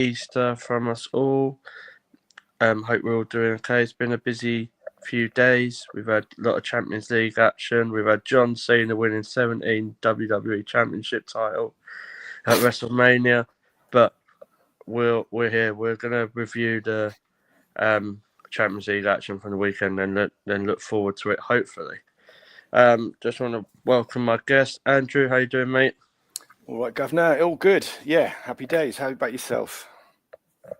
Easter from us all. Hope we're all doing okay. It's been a busy few days. We've had a lot of Champions League action. We've had John Cena winning 17 WWE Championship title at WrestleMania. But we're here. We're gonna review the Champions League action from the weekend and then look forward to it. Hopefully. Just want to welcome my guest, Andrew. How you doing, mate? All right, Governor. All good. Yeah, happy days. How about yourself?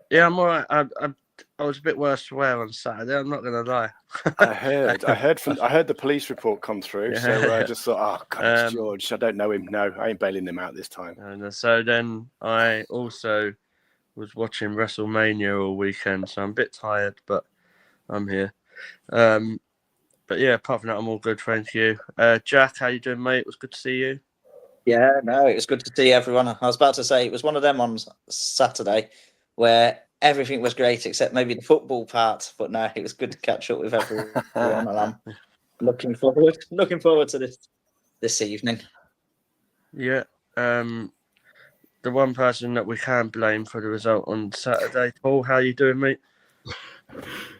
Yeah, I'm all right. I was a bit worse for wear on Saturday. I'm not going to lie. I heard the police report come through. Yeah. So I just thought, oh God, it's George. I don't know him. No, I ain't bailing him out this time. And so then I also was watching WrestleMania all weekend, so I'm a bit tired, but I'm here. But yeah, apart from that, I'm all good. Thank you. Jack, how you doing, mate? It was good to see you. Yeah, no, it was good to see everyone. I was about to say it was one of them on Saturday where everything was great except maybe the football part. But no, it was good to catch up with everyone, and I'm looking forward to this evening. Yeah. The one person that we can blame for the result on Saturday, Paul. How you doing, mate?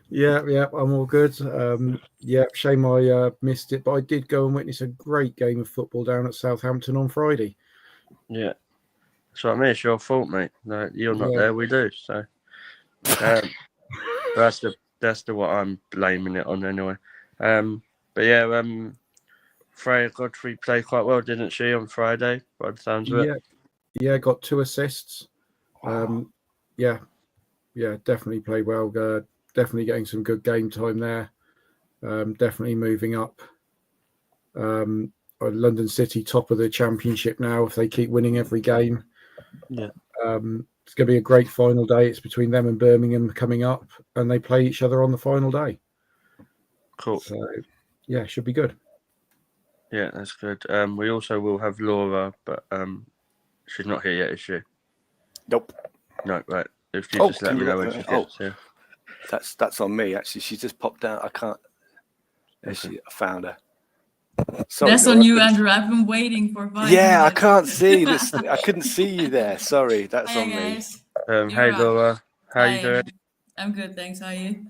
Yeah, I'm all good. Shame I missed it, but I did go and witness a great game of football down at Southampton on Friday. Yeah, so I mean, it's your fault, mate. No, you're not there. We do. So that's the what I'm blaming it on anyway. But yeah, Freya Godfrey played quite well, didn't she, on Friday? By the sounds of it. Yeah, got 2 assists. Wow. Definitely played well. Definitely getting some good game time there. Definitely moving up. London City top of the championship now if they keep winning every game. Yeah. It's going to be a great final day. It's between them and Birmingham coming up, and they play each other on the final day. Cool. So, yeah, should be good. Yeah, that's good. We also will have Laura, but she's not here yet, is she? Nope. No, right. If you just let me know when she gets here. That's on me, actually. She's just popped out. I can't. I found her. Sorry, that's Laura, on you, Andrew. I've been waiting for 5 minutes. Yeah, I can't see this. I couldn't see you there. Sorry, that's Hi, on guys. me. Hey, Laura. How you doing? I'm good, thanks. How are you?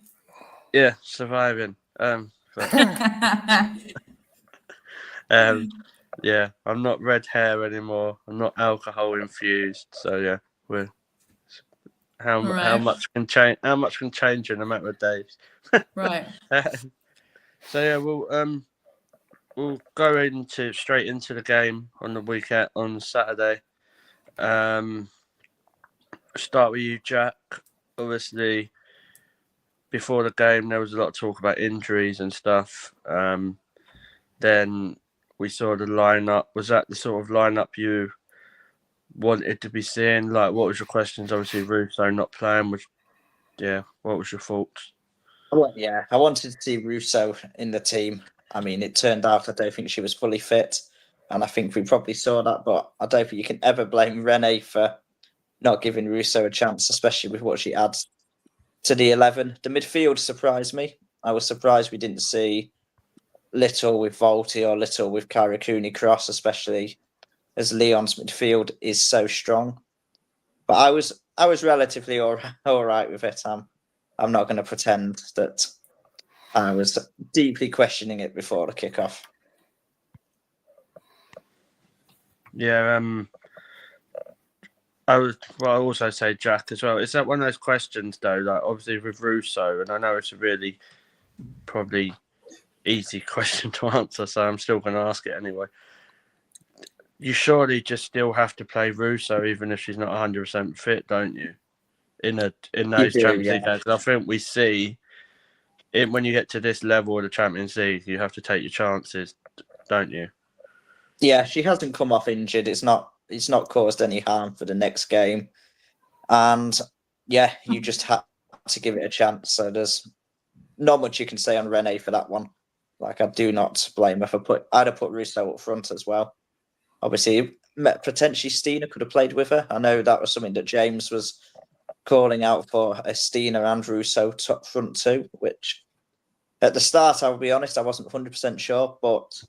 Yeah, surviving. Yeah, I'm not red hair anymore. I'm not alcohol infused. So yeah, how much can change? How much can change in a matter of days? Right. So yeah, we'll go straight into the game on the weekend on Saturday. Start with you, Jack. Obviously, before the game, there was a lot of talk about injuries and stuff. Then we saw the lineup. Was that the sort of lineup you wanted to be seeing? Like, what was your questions? Obviously, Russo not playing. What was your thoughts? Yeah, I wanted to see Russo in the team. I mean, it turned out I don't think she was fully fit, and I think we probably saw that. But I don't think you can ever blame Renee for not giving Russo a chance, especially with what she adds to the 11. The midfield surprised me. I was surprised we didn't see Little with Volti or Little with Kyra Cooney-Cross, especially as Lyon's midfield is so strong. But I was relatively all right with it. I'm not going to pretend that I was deeply questioning it before the kickoff. Yeah, I also say Jack as well. Is that one of those questions though? Like obviously with Russo, and I know it's a really probably easy question to answer, so I'm still going to ask it anyway. You surely just still have to play Russo even if she's not 100% fit, don't you? In those Champions League games, I think we see it when you get to this level of the Champions League, you have to take your chances, don't you? Yeah, she hasn't come off injured. It's not caused any harm for the next game, and yeah, you just have to give it a chance. So there's not much you can say on Renee for that one. Like, I do not blame her I'd have put Russo up front as well. Obviously, potentially Stina could have played with her. I know that was something that James was calling out for, a Stina and Russo top front too, which at the start, I'll be honest, I wasn't 100% sure, but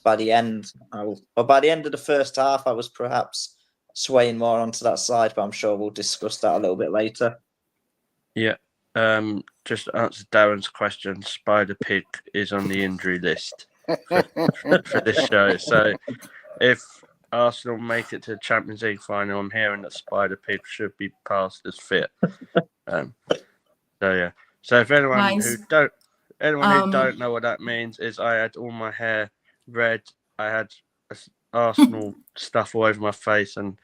by the end of the first half, I was perhaps swaying more onto that side, but I'm sure we'll discuss that a little bit later. Yeah. Just to answer Darren's question, Spider Pig is on the injury list for this show. So if Arsenal make it to the Champions League final, I'm hearing that Spider Pig should be passed as fit. So yeah. So if anyone Nice. who don't know what that means, is I had all my hair red. I had Arsenal stuff all over my face, and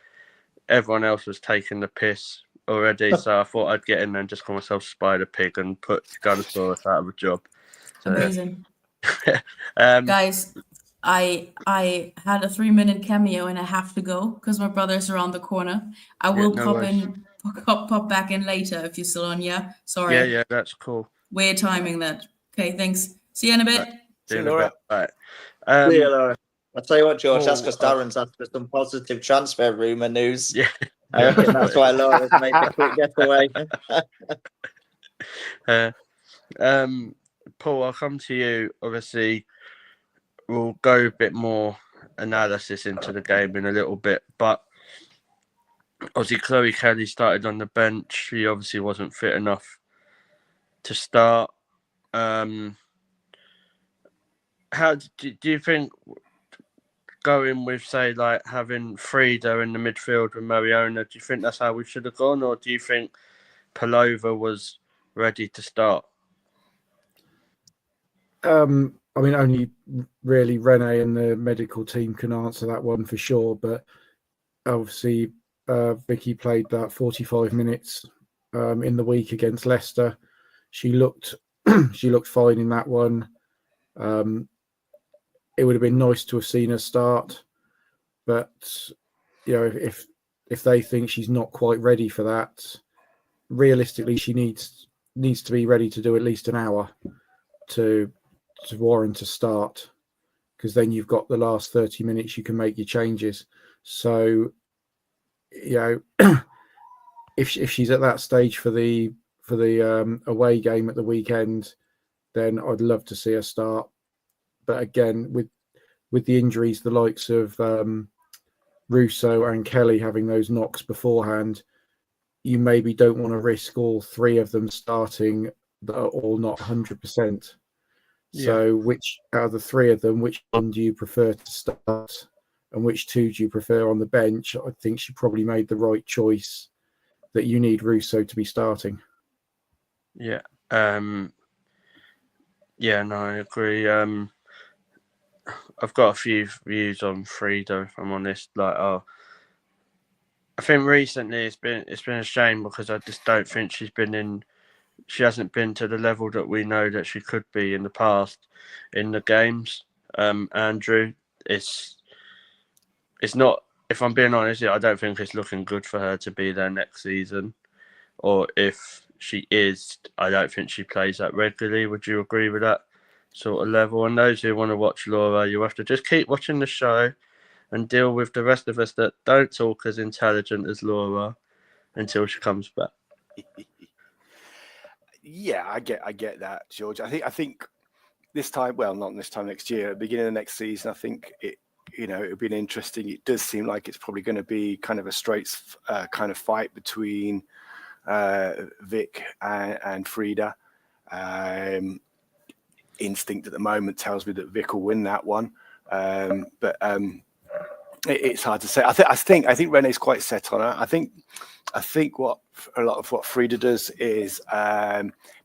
everyone else was taking the piss already. So I thought I'd get in there and just call myself Spider Pig and put Gunnersaurus out of a job. So, Amazing. um, Guys, I had a 3-minute cameo and I have to go because my brother's around the corner. I will no worries. pop back in later if you're still on, yeah? Sorry. Yeah, that's cool. Weird timing that. Okay, thanks. See you in a bit. See you in a Laura. bit. Right. See you, Laura. I'll tell you what, George, that's Paul, because Darren's after some positive transfer rumour news. Yeah. I reckon that's why Laura's made the quick getaway. Paul, I'll come to you. Obviously, we'll go a bit more analysis into the game in a little bit, but obviously Chloe Kelly started on the bench. She obviously wasn't fit enough to start. How do you think going with, say, like having Frida in the midfield with Mariona, do you think that's how we should have gone, or do you think Palova was ready to start? I mean, only really Rene and the medical team can answer that one for sure. But obviously, Vicky played that 45 minutes in the week against Leicester. She looked fine in that one. It would have been nice to have seen her start, but if they think she's not quite ready for that, realistically, she needs to be ready to do at least an hour to warrant a start, because then you've got the last 30 minutes you can make your changes. So, if she's at that stage for the away game at the weekend, then I'd love to see her start. But again, with the injuries, the likes of Russo and Kelly having those knocks beforehand, you maybe don't want to risk all three of them starting that are all not 100%. So which out of the three of them, which one do you prefer to start, and which two do you prefer on the bench? I think she probably made the right choice that you need Russo to be starting. Yeah. No, I agree. I've got a few views on Frida, if I'm honest. I think recently it's been a shame because I just don't think she hasn't been to the level that we know that she could be in the past in the games. Andrew, it's not, if I'm being honest, I don't think it's looking good for her to be there next season. Or if she is, I don't think she plays that regularly. Would you agree with that sort of level? And those who want to watch Laura, you have to just keep watching the show and deal with the rest of us that don't talk as intelligent as Laura until she comes back. Yeah, I get that, George. I think this time, well, not this time next year, at the beginning of the next season, I think it'll be interesting. It does seem like it's probably going to be kind of a straight kind of fight between Vic and Frida. Instinct at the moment tells me that Vic will win that one, but it's hard to say. I think Rene's quite set on her. I think what a lot of what Frida does is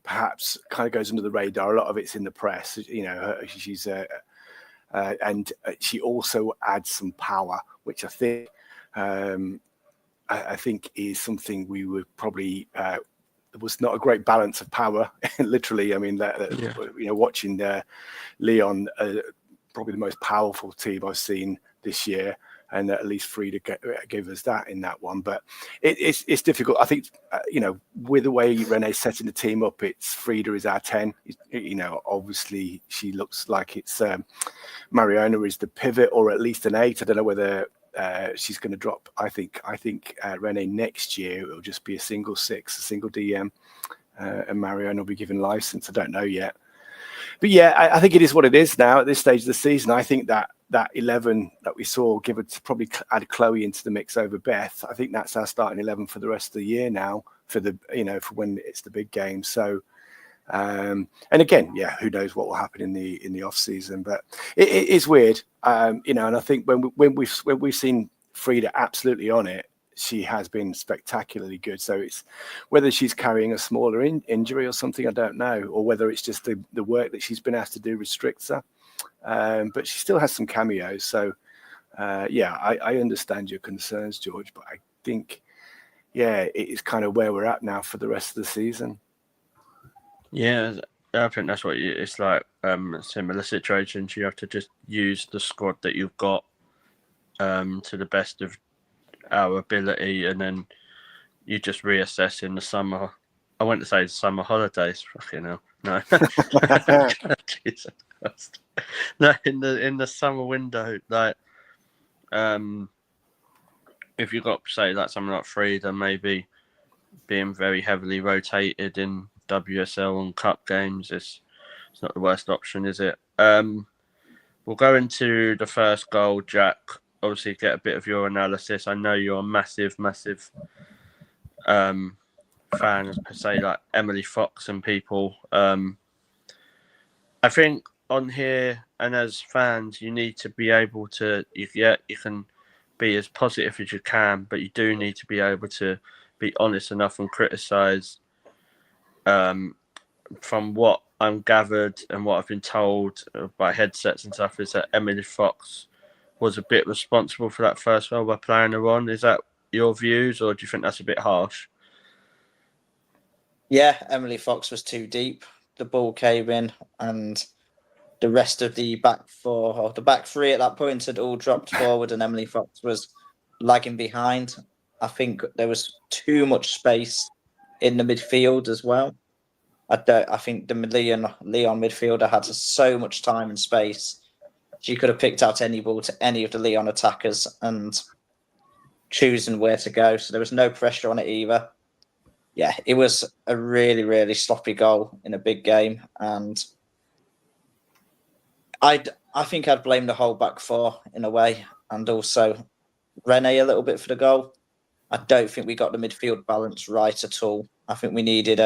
perhaps kind of goes under the radar. A lot of it's in the press. She's and she also adds some power, which I think is something we would probably. There was not a great balance of power, literally. I mean, watching Lyon, probably the most powerful team I've seen this year, and at least Frida gave us that in that one. But it's difficult. I think with the way Rene's setting the team up, it's Frida is our 10. Obviously she looks like it's Mariona is the pivot, or at least an 8. I don't know whether she's going to drop. I think Rene next year it will just be a single 6, a single DM, and Mariona will be given license. I don't know yet, but yeah, I think it is what it is now at this stage of the season. I think that that 11 that we saw, give it to probably add Chloe into the mix over Beth. I think that's our starting 11 for the rest of the year now, for for when it's the big game. So, and again, who knows what will happen in the off season? But it is weird, and I think when we've seen Frida absolutely on it, she has been spectacularly good. So it's whether she's carrying a smaller injury or something, I don't know, or whether it's just the work that she's been asked to do restricts her. But she still has some cameos. So, I understand your concerns, George, but I think, it is kind of where we're at now for the rest of the season. Yeah, I think that's what it's like. Similar situations. You have to just use the squad that you've got to the best of our ability, and then you just reassess in the summer. I went to say summer holidays. Fucking hell, no. Jesus Christ. No, in the summer window, like, if you got say like something like Frida, maybe being very heavily rotated in WSL and cup games, it's not the worst option, is it? We'll go into the first goal, Jack. Obviously, get a bit of your analysis. I know you're a massive fan of, say, like Emily Fox and people. I think on here and as fans, you need to be able to, you can be as positive as you can, but you do need to be able to be honest enough and criticise. From what I'm gathered and what I've been told by headsets and stuff, is that Emily Fox was a bit responsible for that first goal by playing her on. Is that your views, or do you think that's a bit harsh? Yeah, Emily Fox was too deep. The ball came in, and the rest of the back four, or the back three at that point, had all dropped forward, and Emily Fox was lagging behind. I think there was too much space in the midfield as well. I think the Lyon midfielder had so much time and space. She could have picked out any ball to any of the Lyon attackers and choosing where to go. So there was no pressure on it either. Yeah, it was a really, really sloppy goal in a big game. And I think I'd blame the whole back four in a way, and also Renee a little bit for the goal. I don't think we got the midfield balance right at all. I think we needed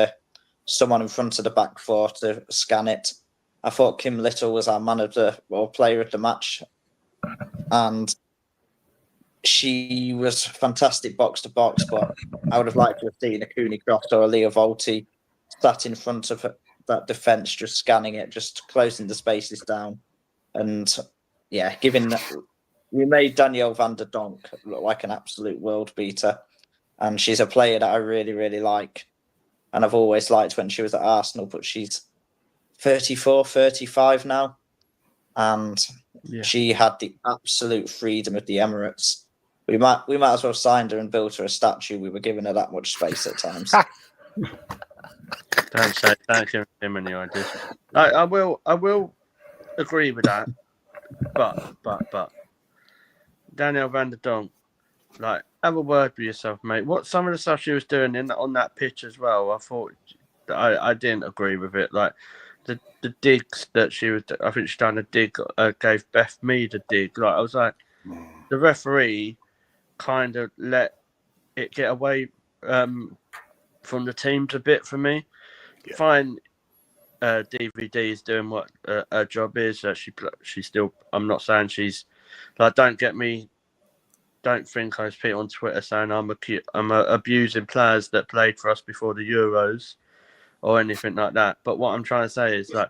someone in front of the back four to scan it. I thought Kim Little was our player of the match, and she was fantastic box to box. But I would have liked to have seen a Cooney Croft or a Leah Volti sat in front of that defence, just scanning it, just closing the spaces down, and we made Danielle van der Donk look like an absolute world beater, and she's a player that I really, really like. And I've always liked when she was at Arsenal, but she's 34, 35 now. And she had the absolute freedom of the Emirates. We might as well have signed her and built her a statue. We were giving her that much space at times. Don't give him any ideas. I will agree with that. But Danielle van der Donk, like, have a word with yourself, mate. What some of the stuff she was doing on that pitch as well, I thought I didn't agree with it. Like the digs that she was, I think she done a dig, gave Beth Mead a dig. Like, I was like, the referee kind of let it get away from the teams a bit for me. Yeah. Fine, DVD is doing what her job is. She still. I'm not saying she's like. Don't think I was people on Twitter saying I'm abusing players that played for us before the Euros or anything like that. But what I'm trying to say is that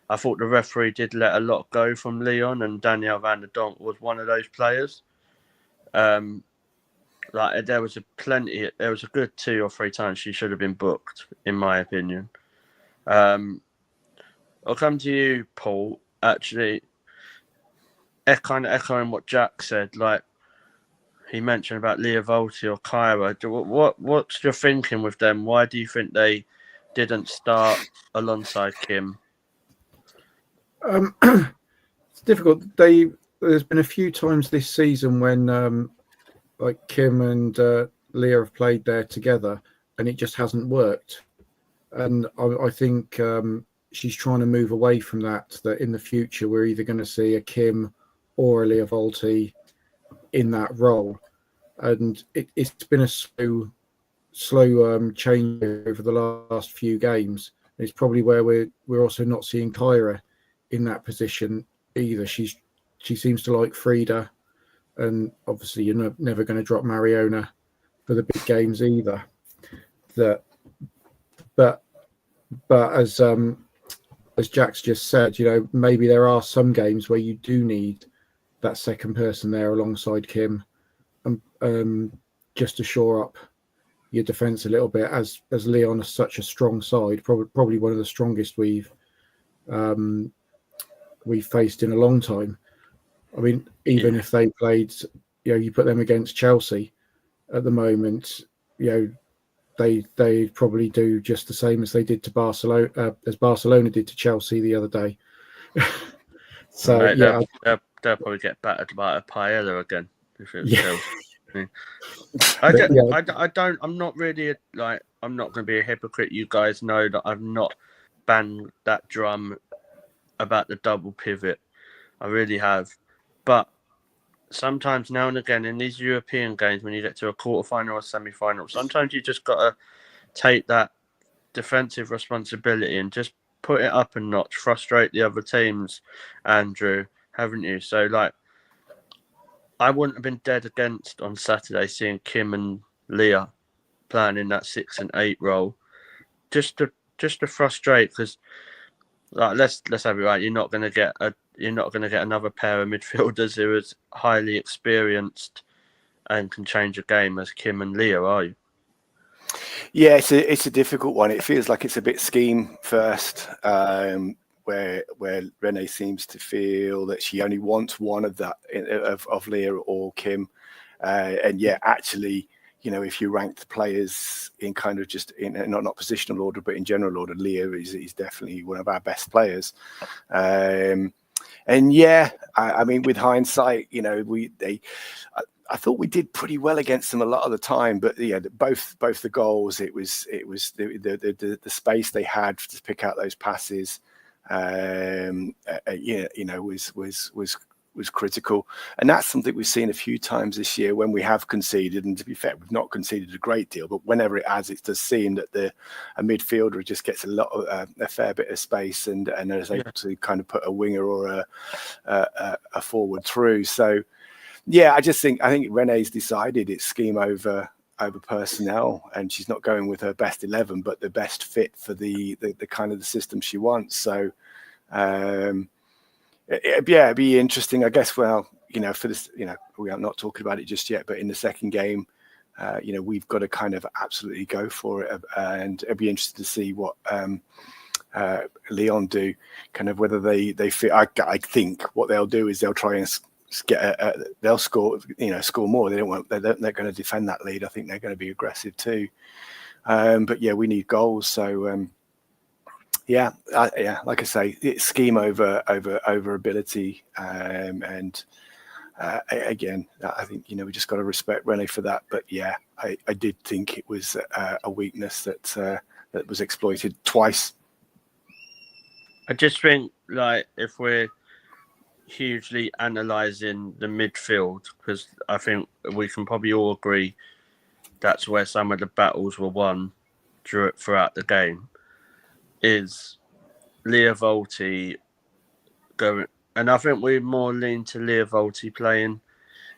I thought the referee did let a lot go from Lyon, and Danielle van der Donk was one of those players. Like there was a good 2 or 3 times she should have been booked, in my opinion. I'll come to you, Paul. Actually, kind of echoing what Jack said, like. He mentioned about Leah Volti or Kyra. What's your thinking with them? Why do you think they didn't start alongside Kim? It's difficult. There's been a few times this season when like Kim and Leah have played there together, and it just hasn't worked. And I think she's trying to move away from that. That in the future we're either going to see a Kim or a Leah Volti in that role. And it's been a slow change over the last few games. It's probably where we're also not seeing Kyra in that position either. She seems to like Frida, and obviously you're never going to drop Mariona for the big games either. But as Jack's just said, maybe there are some games where you do need that second person there alongside Kim, just to shore up your defence a little bit. As Lyon is such a strong side, probably one of the strongest we've faced in a long time. I mean, even if they played, you put them against Chelsea at the moment, they probably do just the same as they did to Barcelona, as Barcelona did to Chelsea the other day. So mate, they'll probably get battered by a paella again if it's Chelsea. I'm not really I'm not going to be a hypocrite. You guys know that I've not banged that drum about the double pivot. I really have. But sometimes now and again in these European games, when you get to a quarterfinal or semi-final, sometimes you just got to take that defensive responsibility and just put it up a notch, frustrate the other teams, Andrew, haven't you? So, I wouldn't have been dead against on Saturday seeing Kim and Leah playing in that 6 and 8 role, just to frustrate, because let's have it right. You're not going to get another pair of midfielders who is highly experienced and can change a game as Kim and Leah, are you? Yeah, it's a difficult one. It feels like it's a bit scheme first, where Renee seems to feel that she only wants one of that of Leah or Kim, and yet actually, if you rank the players in kind of just in not positional order but in general order, Leah is definitely one of our best players. And yeah, I mean, with hindsight, I thought we did pretty well against them a lot of the time, but both the goals, it was the space they had to pick out those passes, was critical, and that's something we've seen a few times this year when we have conceded. And to be fair, we've not conceded a great deal, but whenever it has, it does seem that a midfielder just gets a fair bit of space and is able to kind of put a winger or a forward through. So. Yeah, I think Renee's decided it's scheme over personnel, and she's not going with her best 11, but the best fit for the kind of the system she wants. So, it'd be interesting, I guess. Well, for this, we are not talking about it just yet, but in the second game, we've got to kind of absolutely go for it, and it'd be interesting to see what Lyon do, kind of whether they fit. I think what they'll do is they'll try and they'll score more. They're going to defend that lead. I think they're going to be aggressive too. But yeah, we need goals. So like I say, it's scheme over ability. And again, I think we just got to respect Renee for that. But yeah, I did think it was a weakness that was exploited twice. I just think if we're hugely analysing the midfield, because I think we can probably all agree that's where some of the battles were won throughout the game, is Leah Volti going, and I think we more lean to Leah Volti playing,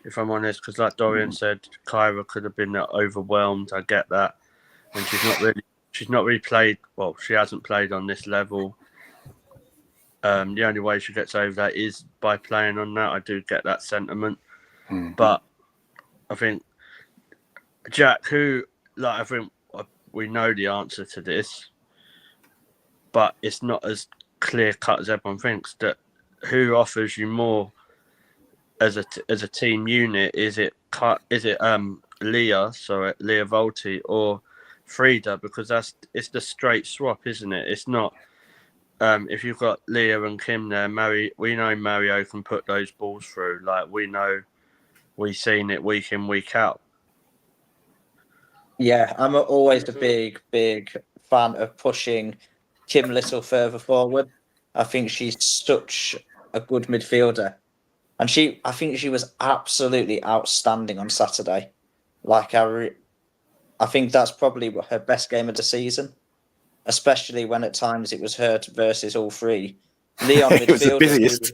if I'm honest, because like Dorian said, Kyra could have been overwhelmed. I get that, and she's not really played. Well, she hasn't played on this level. The only way she gets over that is by playing on that. I do get that sentiment. But I think, Jack, I think we know the answer to this, but it's not as clear cut as everyone thinks. That who offers you more as a team unit? Is it Leah Volti, or Frida? Because it's the straight swap, isn't it? It's not. If you've got Leah and Kim there, we know Mario can put those balls through. We've seen it week in, week out. Yeah, I'm always a big fan of pushing Kim Little further forward. I think she's such a good midfielder, And I think she was absolutely outstanding on Saturday. Like, I think that's probably her best game of the season, especially when at times it was her versus all three. Lyon It was the midfielders, busiest.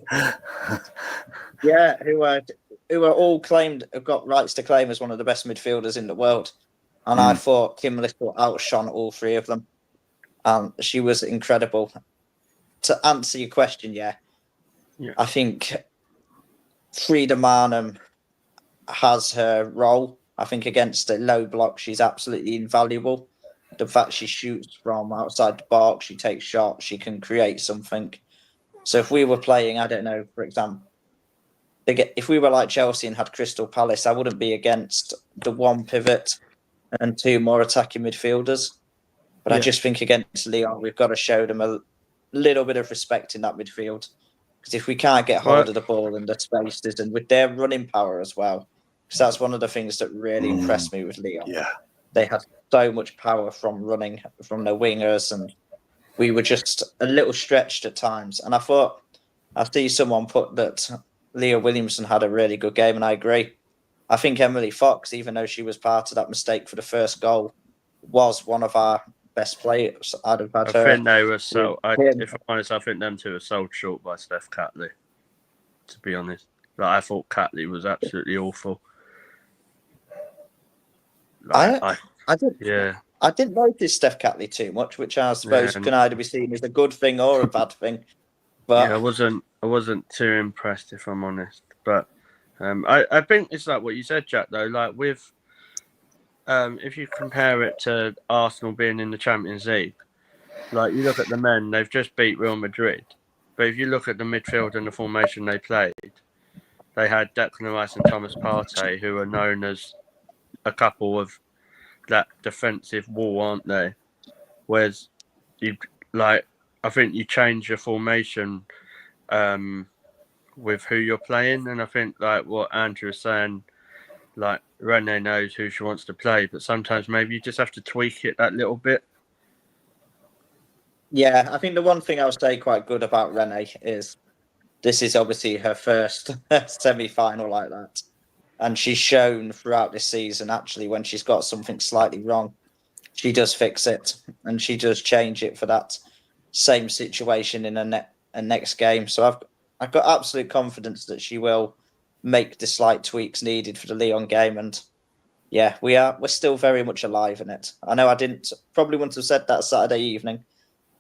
who are all claimed, have got rights to claim as one of the best midfielders in the world. And I thought Kim Little outshone all three of them. She was incredible. To answer your question, I think Frida Marnham has her role. I think against a low block, she's absolutely invaluable. The fact she shoots from outside the box, she takes shots, she can create something. So if we were playing, I don't know, for example, if we were like Chelsea and had Crystal Palace, I wouldn't be against the one pivot and two more attacking midfielders. But I just think against Lyon, we've got to show them a little bit of respect in that midfield. Because if we can't get hold of the ball and the spaces, and with their running power as well, because that's one of the things that really impressed me with Lyon. Yeah. They had so much power from running from the wingers, and we were just a little stretched at times. And I thought, I see someone put that Leah Williamson had a really good game, and I agree. I think Emily Fox, even though she was part of that mistake for the first goal, was one of our best players. I'd have had her. I think they were if I'm honest, I think them two were sold short by Steph Catley, to be honest. Like, I thought Catley was absolutely awful. Like, I didn't notice Steph Catley too much, which I suppose can either be seen as a good thing or a bad thing. But I wasn't too impressed, if I'm honest. But I think it's like what you said, Jack. Though, like with if you compare it to Arsenal being in the Champions League, like you look at the men, they've just beat Real Madrid. But if you look at the midfield and the formation they played, they had Declan Rice and Thomas Partey, who are known as a couple of that defensive wall, aren't they? Whereas I think you change your formation with who you're playing, and I think like what Andrew was saying, like Renee knows who she wants to play, but sometimes maybe you just have to tweak it that little bit. Yeah, I think the one thing I would say quite good about Renee is this is obviously her first semi-final like that. And she's shown throughout this season, actually, when she's got something slightly wrong, she does fix it and she does change it for that same situation in a next game. So I've got absolute confidence that she will make the slight tweaks needed for the Lyon game. And yeah, we're still very much alive in it. I know I probably wouldn't have said that Saturday evening,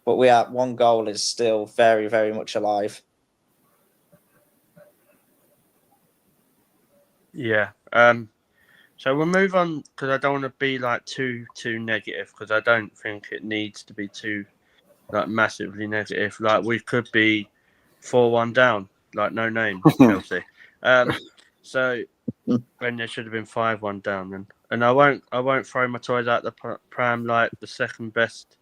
but one goal is still very, very much alive. Yeah. So we'll move on because I don't want to be like too negative, because I don't think it needs to be too like massively negative. Like we could be 4-1 down, like no name Chelsea. So when there should have been 5-1 down then. And I won't throw my toys out the pram like the second best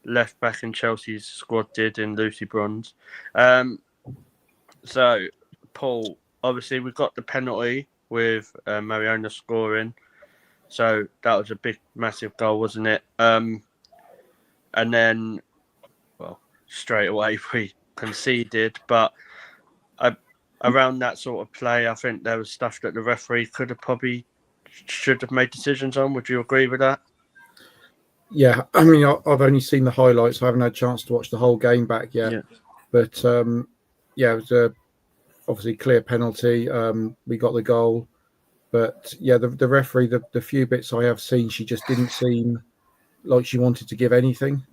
left back in Chelsea's squad did in Lucy Bronze. So Paul, obviously we got the penalty with Mariona scoring, so that was a big, massive goal, wasn't it? And then, well, straight away we conceded, but around that sort of play, I think there was stuff that the referee should have made decisions on. Would you agree with that? Yeah, I mean, I've only seen the highlights. I haven't had a chance to watch the whole game back yet. Yeah. But it was obviously clear penalty. We got the goal, but yeah, the referee, the few bits I have seen, she just didn't seem like she wanted to give anything.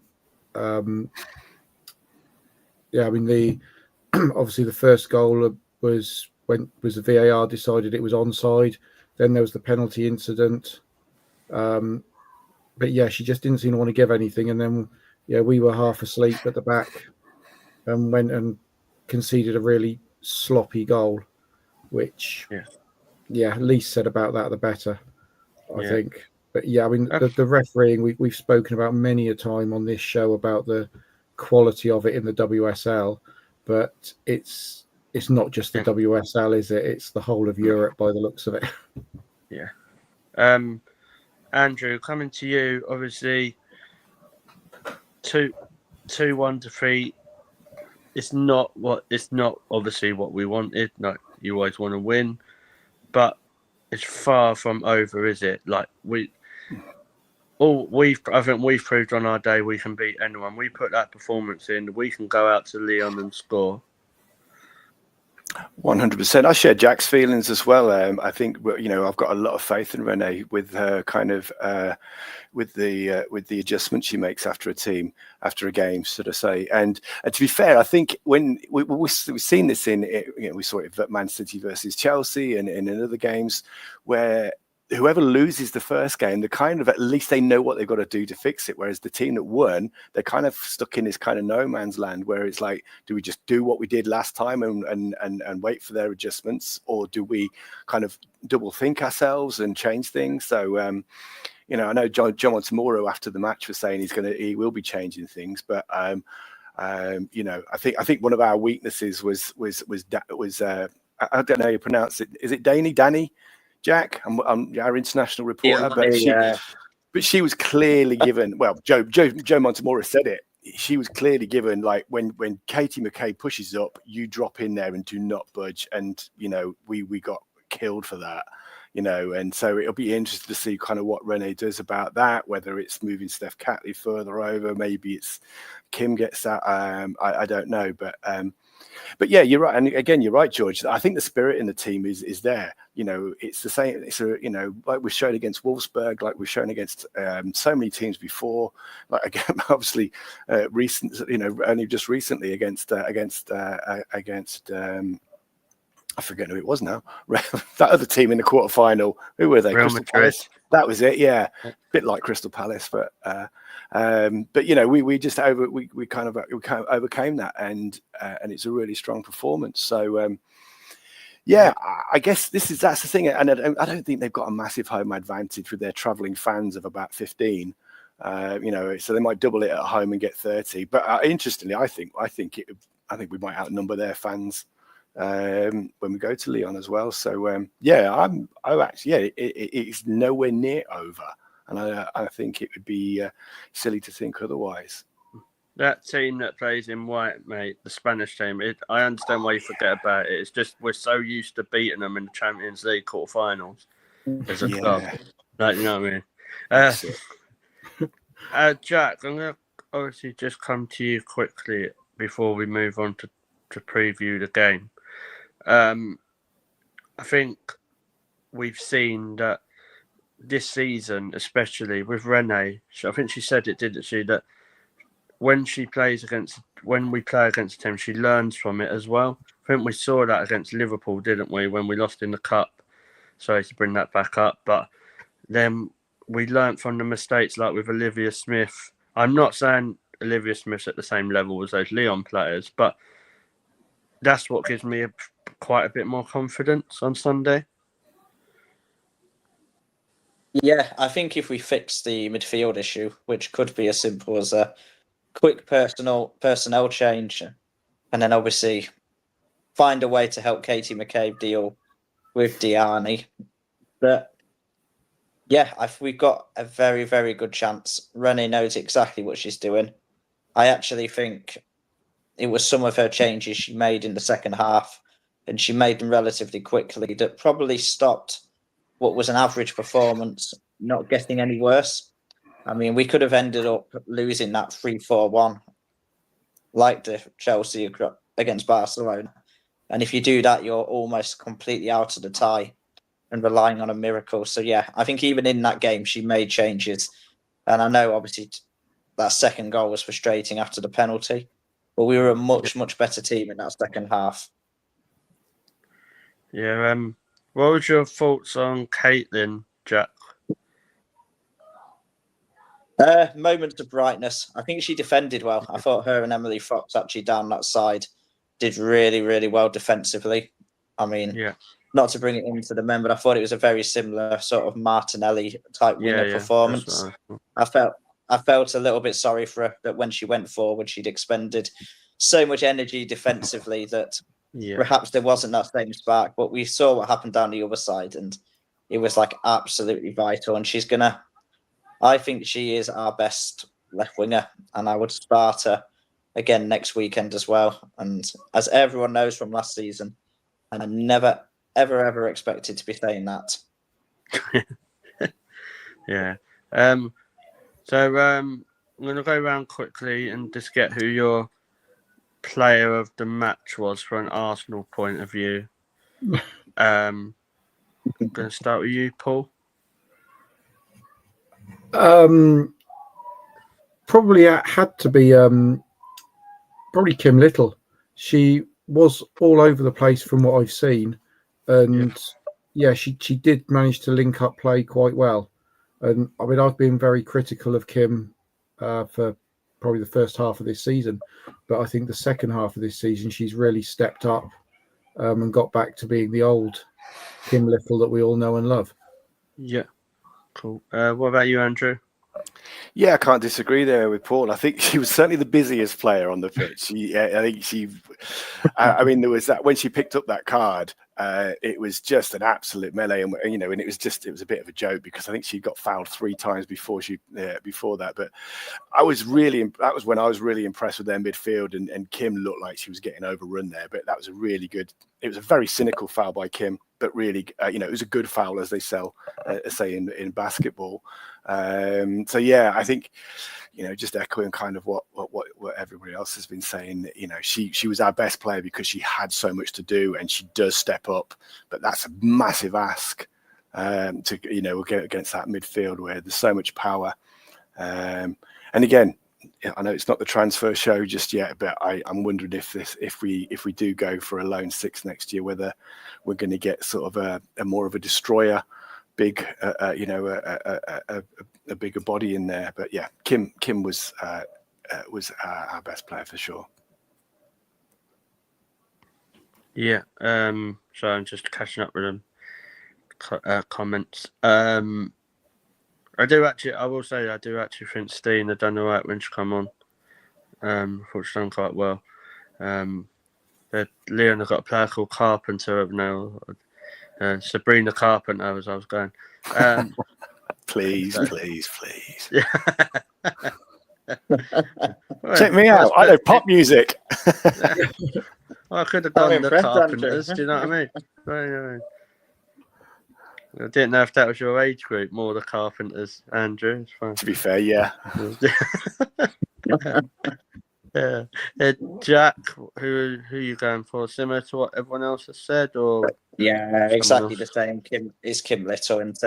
I mean, obviously the first goal was the VAR decided it was onside. Then there was the penalty incident. But yeah, she just didn't seem to want to give anything. And then, we were half asleep at the back and went and conceded a really sloppy goal, which, least said about that, the better, I think. But yeah, I mean, the refereeing, we've spoken about many a time on this show about the quality of it in the WSL, but it's not just the WSL, is it? It's the whole of Europe by the looks of it. Yeah. Andrew, coming to you, obviously 2-1 defeat. It's not obviously what we wanted. No, You always want to win, but it's far from over, is it? Like I think we've proved on our day we can beat anyone. We put that performance in, we can go out to Lyon and score. 100%. I share Jack's feelings as well. I think I've got a lot of faith in Renee with her kind of with the adjustments she makes after a game, so to say. And to be fair, I think when we've seen this we saw it at Man City versus Chelsea and in other games where whoever loses the first game, at least they know what they've got to do to fix it. Whereas the team that won, they're kind of stuck in this kind of no man's land where it's like, do we just do what we did last time and wait for their adjustments, or do we kind of double think ourselves and change things? So, I know John Montemuro after the match was saying he will be changing things, but I think one of our weaknesses was I don't know how you pronounce it. Is it Danny? Jack, I'm our international reporter, but she was clearly given. Well, Joe Montemora said it. She was clearly given, like, when Katie McKay pushes up, you drop in there and do not budge. And we got killed for that. And so it'll be interesting to see kind of what Renee does about that. Whether it's moving Steph Catley further over, maybe it's Kim gets that. I don't know, but yeah, you're right. And again, you're right, George. I think the spirit in the team is there. It's the same. It's like we've shown against Wolfsburg, like we've shown against so many teams before. Like again, obviously, only just recently against I forget who it was now. That other team in the quarterfinal. Who were they? Real Crystal Madrid. Palace. That was it. Yeah, a bit like Crystal Palace, but we just overcame that, and it's a really strong performance. So I guess that's the thing, and I don't think they've we massive home advantage with their travelling fans of about 15. So they might double it at home and get 30. But interestingly, I think we might outnumber their fans when we go to Lyon as well. So it's nowhere near over. And I think it would be silly to think otherwise. That team that plays in white, mate, the Spanish team, I understand why you forget about it. It's just we're so used to beating them in the Champions League quarterfinals as a club. Like, you know what I mean? Jack, I'm going to obviously just come to you quickly before we move on to preview the game. I think we've seen that this season, especially with Renee, I think she said it, didn't she, that when we play against a team, she learns from it as well. I think we saw that against Liverpool, didn't we, when we lost in the cup? Sorry to bring that back up, but then we learned from the mistakes, like with Olivia Smith. I'm not saying Olivia Smith's at the same level as those Lyon players, but that's what gives me quite a bit more confidence on Sunday. Yeah, I think if we fix the midfield issue, which could be as simple as a quick personnel change, and then obviously find a way to help Katie McCabe deal with Diani. But yeah, we've got a very, very good chance. Renee knows exactly what she's doing. I actually think it was some of her changes she made in the second half, and she made them relatively quickly, that probably stopped what was an average performance not getting any worse. I mean, we could have ended up losing that 3-4-1 like the Chelsea against Barcelona. And if you do that, you're almost completely out of the tie and relying on a miracle. So, yeah, I think even in that game, she made changes. And I know, obviously, that second goal was frustrating after the penalty, but we were a much, much better team in that second half. Yeah, what was your thoughts on Caitlin, Jack? Moments of brightness. I think she defended well. I thought her and Emily Fox actually down that side did really, really well defensively. I mean, not to bring it into the men, but I thought it was a very similar sort of Martinelli type winner performance. I felt a little bit sorry for her that when she went forward, she'd expended so much energy defensively that perhaps there wasn't that same spark. But we saw what happened down the other side, and it was like absolutely vital. And I think she is our best left winger, and I would start her again next weekend as well. And as everyone knows from last season, And I never, ever, ever expected to be saying that. Yeah. So I'm going to go around quickly and just get who your player of the match was from an Arsenal point of view. I'm going to start with you, Paul. Probably had to be probably Kim Little. She was all over the place from what I've seen, and she did manage to link up play quite well. And I mean, I've been very critical of Kim for probably the first half of this season, but I think the second half of this season she's really stepped up and got back to being the old Kim Little that we all know and love. Yeah, cool. What about you, Andrew? Yeah, I can't disagree there with Paul. I think she was certainly the busiest player on the pitch. I mean, there was that when she picked up that card, it was just an absolute melee, and and it was a bit of a joke because I think she got fouled 3 times before that. But that was when I was really impressed with their midfield, and Kim looked like she was getting overrun there. But that was it was a very cynical foul by Kim, but really, it was a good foul, as they say in basketball. So yeah, I think, just echoing kind of what everybody else has been saying, she was our best player because she had so much to do, and she does step up, but that's a massive ask to get against that midfield where there's so much power. And again, I know it's not the transfer show just yet, but I'm wondering if we do go for a lone 6 next year, whether we're going to get sort of a more of a destroyer, big, a bigger body in there. But yeah, Kim was our best player for sure. Yeah. So I'm just catching up with them comments. I will say I do actually think Steen had done all right when she come on. Thought she's done quite well. Lyon have got a player called Carpenter now. Sabrina Carpenter, as I was going. Please. Yeah. Check me out. I know pop music. I could have gone the Carpenters. Do you know what I mean? I didn't know if that was your age group, more the Carpenters, Andrew. It's fine. To be fair, yeah. Yeah. Jack, who are you going for? Similar to what everyone else has said, or exactly the same. Kim Little, and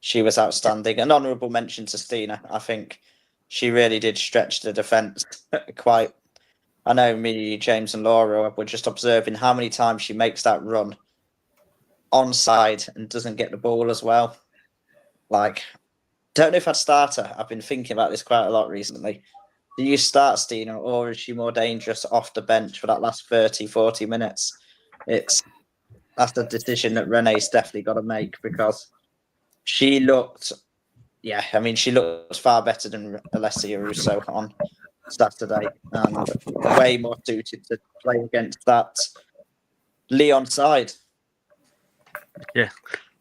she was outstanding. An honourable mention to Stina. I think she really did stretch the defence quite. I know me, James, and Laura were just observing how many times she makes that run onside and doesn't get the ball as well. Like, don't know if I'd start her. I've been thinking about this quite a lot recently. Do you start Stina, or is she more dangerous off the bench for that last 30, 40 minutes? That's a decision that Renee's definitely got to make, because she looked far better than Alessia Russo on Saturday, and way more suited to play against that Lyon side. Yeah.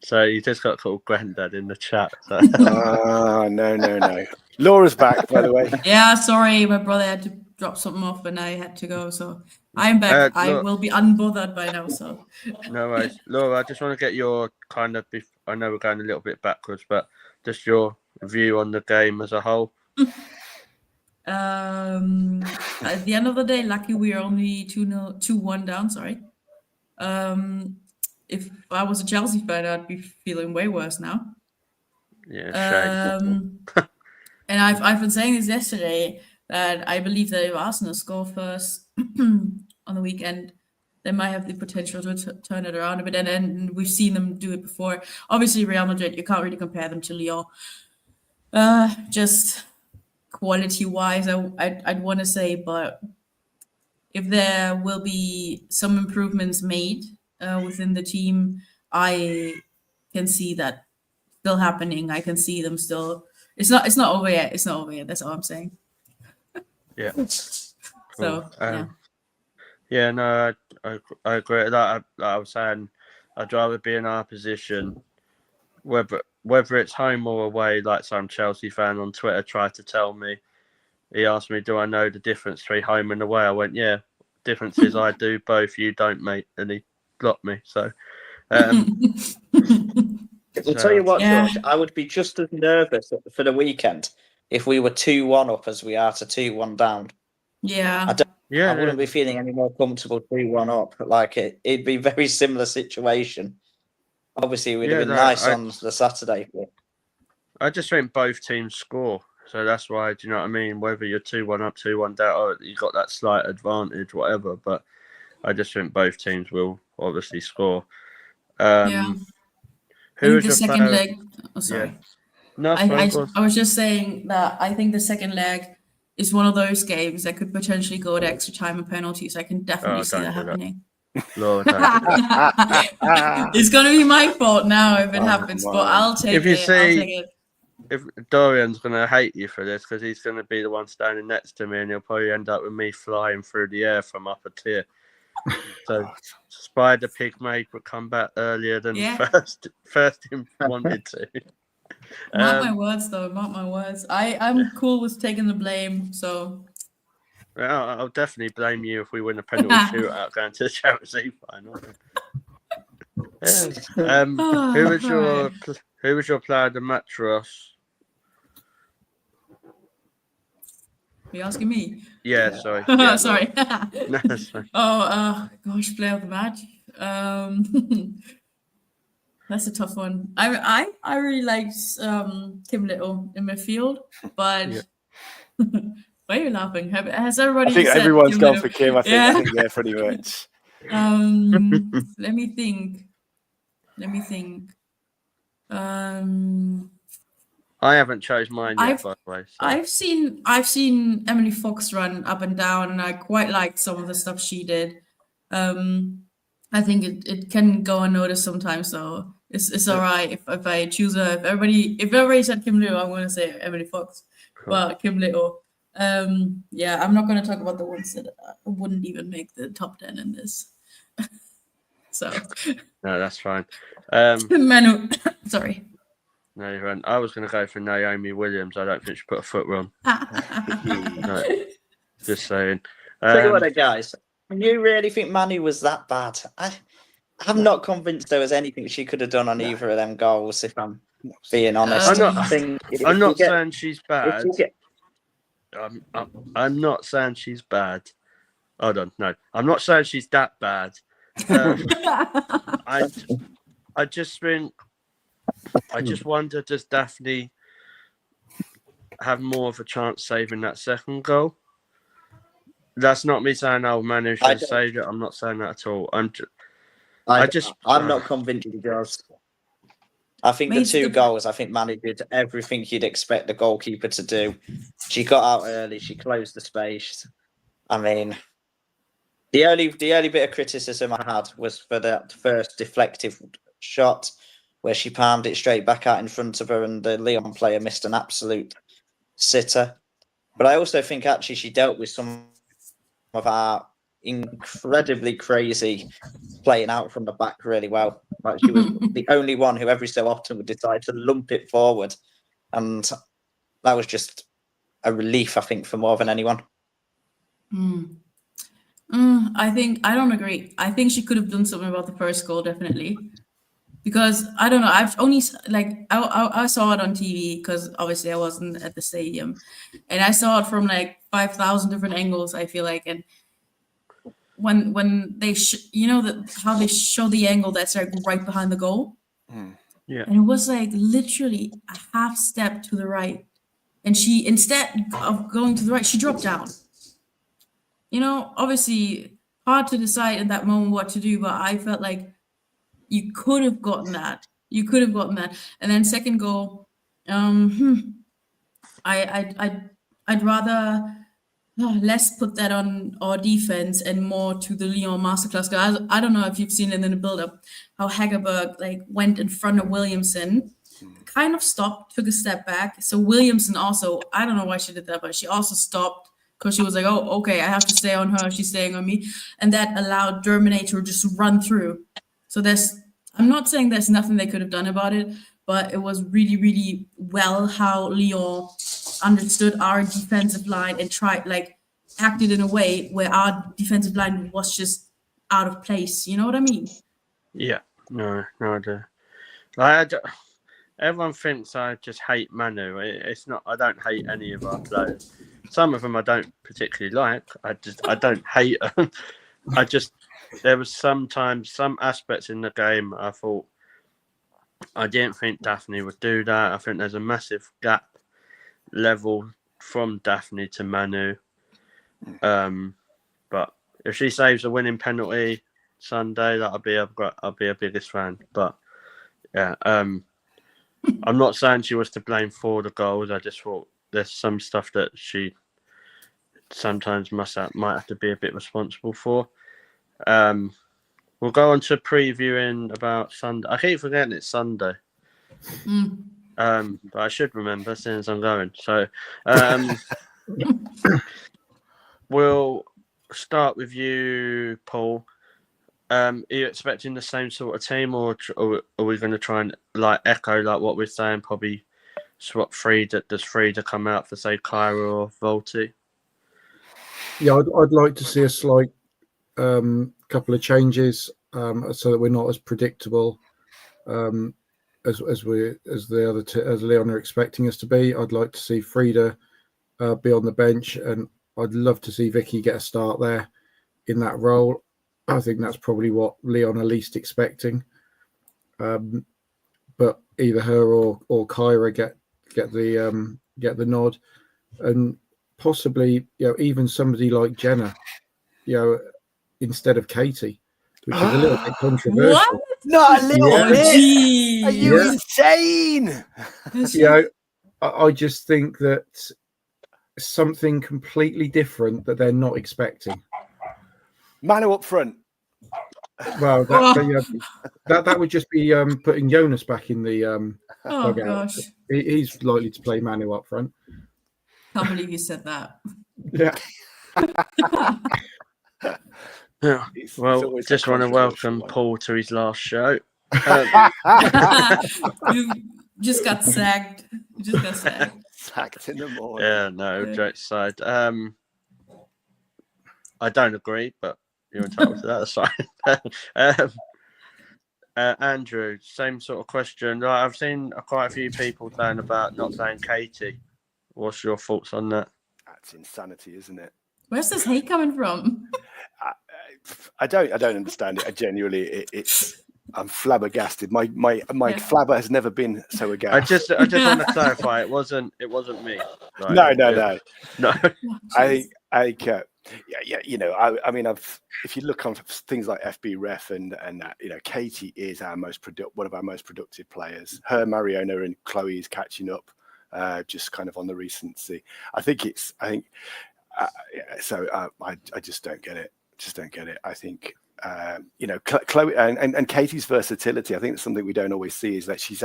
So you just got called Grandad in the chat. So. No. Laura's back, by the way. Yeah, sorry, my brother had to drop something off and I had to go. So I'm back. I will be unbothered by now. So no worries, Laura. I just want to get your kind of. I know we're going a little bit backwards, but just your view on the game as a whole. At the end of the day, lucky we are only 2-1 down. Sorry. If I was a Chelsea fan, I'd be feeling way worse now. Yeah, shame. And I've been saying this yesterday, that I believe that if Arsenal score first on the weekend, they might have the potential to turn it around a bit. And we've seen them do it before. Obviously, Real Madrid, you can't really compare them to Lyon. Just quality-wise, I'd want to say, but if there will be some improvements made within the team, I can see that still happening. I can see them still. It's not over yet. It's not over yet. That's all I'm saying. Yeah. So yeah, no, I agree. Like I was saying, I'd rather be in our position, whether it's home or away. Like some Chelsea fan on Twitter tried to tell me. He asked me, "Do I know the difference between home and away?" I went, "Yeah. Difference is I do both. You don't, mate." And blocked me. So, I'll tell you what, Yeah. George, I would be just as nervous for the weekend if we were 2-1 up as we are to 2-1 down. Yeah. yeah, I wouldn't be feeling any more comfortable 2-1 up. Like it'd be a very similar situation. Obviously, it would have been nice on the Saturday. But I just think both teams score. So that's why, do you know what I mean? Whether you're 2-1 up, 2-1 down, or you got that slight advantage, whatever. But I just think both teams will obviously score. Yeah. I Who think was the your second player? leg. Oh, sorry. Yeah. No, it's fine, go on. I was just saying that I think the second leg is one of those games that could potentially go to extra time and penalties. I can definitely see that don't do that. happening. Lord, don't do that. It's gonna be my fault now if it Oh, happens, come but on. I'll take If you it. see- I'll take it. If Dorian's going to hate you for this, because he's going to be the one standing next to me, and he'll probably end up with me flying through the air from upper tier. So Spider Pigmate would come back earlier than Yeah. first him wanted to. Mark my words, though. Mark my words. I'm cool with taking the blame. So I'll definitely blame you if we win a penalty shootout going to the Champions League final. Yeah. Who was your player of the match, Ross? are you asking me? Yeah, sorry. Yeah, Sorry. No, that's fine. Gosh, player of the match. That's a tough one. I really liked Kim Little in midfield, but Yeah. why are you laughing? Has everybody? I think said everyone's Kim gone Little? for Kim. I think, Yeah. I think yeah, pretty much. Let me think. I haven't chose mine yet, I've- by the way. So. I've seen Emily Fox run up and down, and I quite liked some of the stuff she did. I think it can go unnoticed sometimes, so it's all right if I choose her. If everybody said Kim Little, I'm gonna say Emily Fox. Cool. But Kim Little, yeah, I'm not gonna talk about the ones that wouldn't even make the top 10 in this. So No, that's fine. Manu, sorry. No, you're right. I was going to go for Naomi Williams. I don't think she put a foot wrong. No, just saying. tell you what, guys, you really think Manu was that bad? I'm not convinced there was anything she could have done on either of them goals. If I'm being honest, I'm not saying she's bad. I'm not saying she's bad. Hold on, no, I'm not saying she's that bad. I just think. I just wonder, does Daphne have more of a chance saving that second goal? That's not me saying, oh, Manu should have saved it. I'm not saying that at all. I'm not convinced he does. I think the two goals, I think Manu did everything you'd expect the goalkeeper to do. She got out early. She closed the space. I mean, the only bit of criticism I had was for that first deflective shot, where she palmed it straight back out in front of her, and the Lyon player missed an absolute sitter. But I also think actually she dealt with some of our incredibly crazy playing out from the back really well. Like she was the only one who every so often would decide to lump it forward, and that was just a relief, I think, for more than anyone. I don't agree. I think she could have done something about the first goal, definitely. Because I don't know, I've only I saw it on TV because obviously I wasn't at the stadium, and I saw it from like 5,000 different angles. I feel like, and when they how they show the angle that's like right behind the goal, yeah, and it was like literally a half step to the right, and she, instead of going to the right, she dropped down. Obviously hard to decide in that moment what to do, but I felt like you could have gotten that. And then second goal, I'd rather less put that on our defense and more to the Lyon masterclass. I don't know if you've seen it in the build-up how Hagerberg went in front of Williamson, kind of stopped, took a step back. So Williamson also, I don't know why she did that, but she also stopped because she was like, oh, okay, I have to stay on her. She's staying on me. And that allowed Derminator to just run through. So I'm not saying there's nothing they could have done about it, but it was really, really well how Lyon understood our defensive line and acted in a way where our defensive line was just out of place. You know what I mean? Yeah, no, I do. I d- Everyone thinks I just hate Manu. It's not. I don't hate any of our players. Some of them I don't particularly like. I don't hate them. There was sometimes some aspects in the game I thought I didn't think Daphne would do that. I think there's a massive gap level from Daphne to Manu. But if she saves a winning penalty Sunday, I'll be a biggest fan. But yeah, I'm not saying she was to blame for the goals. I just thought there's some stuff that she sometimes might have to be a bit responsible for. We'll go on to previewing about Sunday. I keep forgetting it's Sunday. But I should remember as soon as I'm going. So we'll start with you, Paul. Are you expecting the same sort of team, or are we going to try and echo what we're saying? Probably swap Frida. Does Frida come out for say Kyra or Volti? Yeah, I'd like to see a slight couple of changes so that we're not as predictable as Lyon are expecting us to be. I'd like to see Frida be on the bench, and I'd love to see Vicky get a start there in that role. I think that's probably what Lyon are least expecting. But either her or Kyra get the nod, and possibly even somebody like Jenna, instead of Katie, which is a little bit controversial. What? Not a little bit. Geez. Are you insane? I just think that something completely different that they're not expecting. Manu up front. Well, that would just be putting Jonas back in the Oh dugout. gosh. He's likely to play Manu up front. Can't believe you said that. Yeah. Yeah. Well, just want to welcome Paul to his last show. You just got sacked. Sacked in the morning. Yeah, no, jokes aside. I don't agree, but you're entitled to that. That's fine. Andrew, same sort of question. I've seen quite a few people saying about not saying Katie. What's your thoughts on that? That's insanity, isn't it? Where's this hate coming from? I don't understand it. I genuinely, I'm flabbergasted. My flabber has never been so aghast. I just want to clarify. It wasn't me. Right? No. No. I mean, if you look on things like FB Ref and that, Katie is one of our most productive players. Her, Mariona, and Chloe is catching up, just kind of on the recency. I just don't get it. I think Chloe and Katie's versatility. I think it's something we don't always see is that she's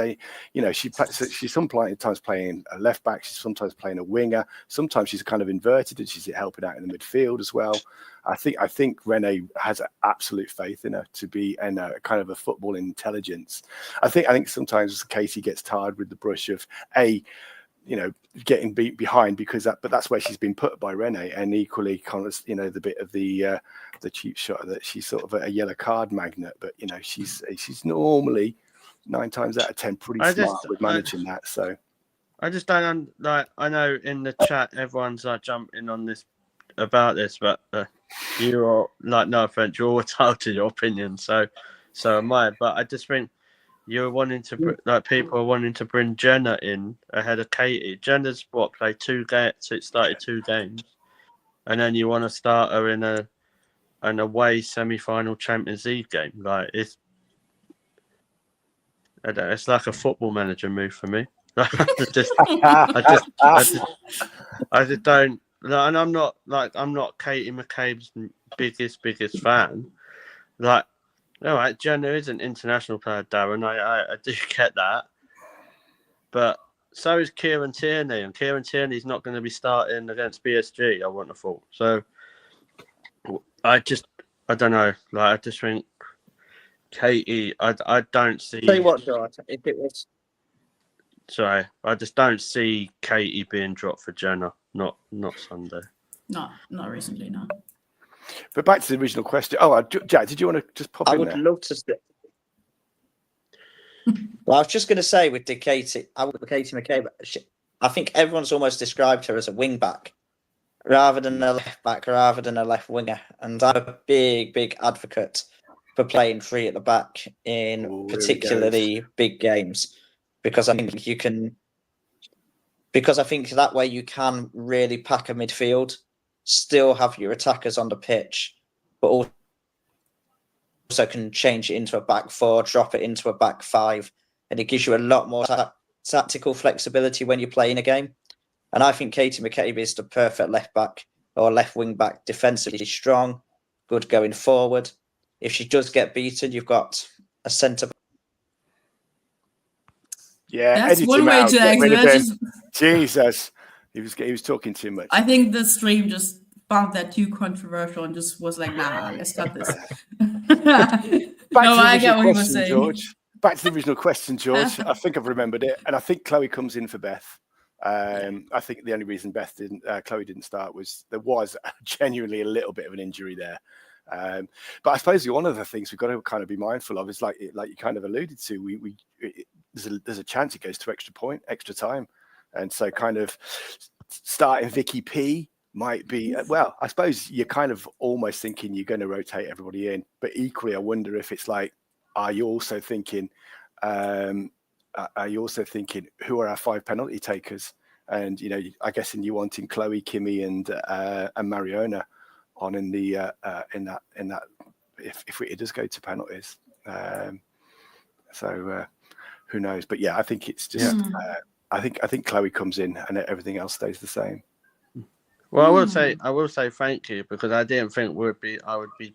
sometimes playing a left back. She's sometimes playing a winger. Sometimes she's kind of inverted and she's helping out in the midfield as well. I think Renee has absolute faith in her to be kind of a football intelligence. I think sometimes Katie gets tired with the brush of getting beat behind but that's where she's been put by Renee, and equally kind of the bit of the cheap shot that she's sort of a yellow card magnet, but she's normally 9 times out of 10 pretty smart with managing that. So I just don't I know in the chat everyone's jumping on this about this, but you're no offense, you're all entitled to your opinion, so am I. But I just think you're wanting to people are wanting to bring Jenna in ahead of Katie. Jenna's played 2 games. It started 2 games, and then you want to start her in an away semi-final Champions League game. It's like a football manager move for me. I just don't. And I'm not Katie McCabe's biggest fan. All right, Jenna is an international player, Darren. I do get that. But so is Kieran Tierney, and Kieran Tierney's not going to be starting against PSG, I wouldn't have thought. So I don't know. I just think Katie, I don't see. Tell you what, George, if it was. Sorry, I just don't see Katie being dropped for Jenna. Not Sunday. Not recently, no. But back to the original question. Oh, Jack, did you want to just pop in there? I would love to see. Well, I was just going to say with Katie McCabe, I think everyone's almost described her as a wing back rather than a left back, rather than a left winger. And I'm a big advocate for playing three at the back in particularly big games, because I think you can. Because I think that way you can really pack a midfield, still have your attackers on the pitch, but also can change it into a back four, drop it into a back five, and it gives you a lot more tactical flexibility when you're playing a game. And I think Katie McCabe is the perfect left back or left wing back, defensively strong, good going forward. If she does get beaten, you've got a centre. Yeah, That's edit one him way out. to Get rid exit. of That's him. just, Jesus, he was talking too much. I think the stream just found that too controversial and just was like, nah, let's cut this. Back to the I original get what you were question, saying. George. Back to the original question, George. I think I've remembered it, and I think Chloe comes in for Beth. I think the only reason Chloe didn't start was there was genuinely a little bit of an injury there. But I suppose one of the things we've got to kind of be mindful of is like you kind of alluded to, there's a chance it goes to extra time, and so kind of starting Vicky P might be, well, I suppose you're kind of almost thinking you're going to rotate everybody in, but equally I wonder if it's like, are you also thinking who are our 5 penalty takers? And I guess you wanting Chloe, Kimmy, and Mariona on in the in that if it does go to penalties. So who knows? But yeah, I think it's just I think Chloe comes in and everything else stays the same. Well, I will say thank you, because I didn't think I would be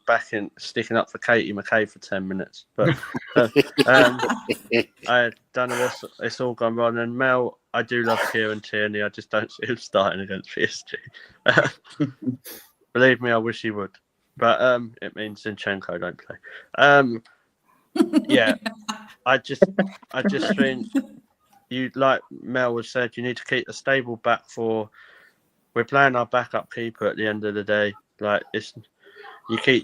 sticking up for Katie McCabe for 10 minutes, but I don't know it's all gone wrong. And Mel, I do love Kieran Tierney. I just don't see him starting against PSG. Believe me, I wish he would, but it means Zinchenko don't play. Yeah, I just think you, like Mel has said, you need to keep a stable back four. We're playing our backup keeper at the end of the day. Like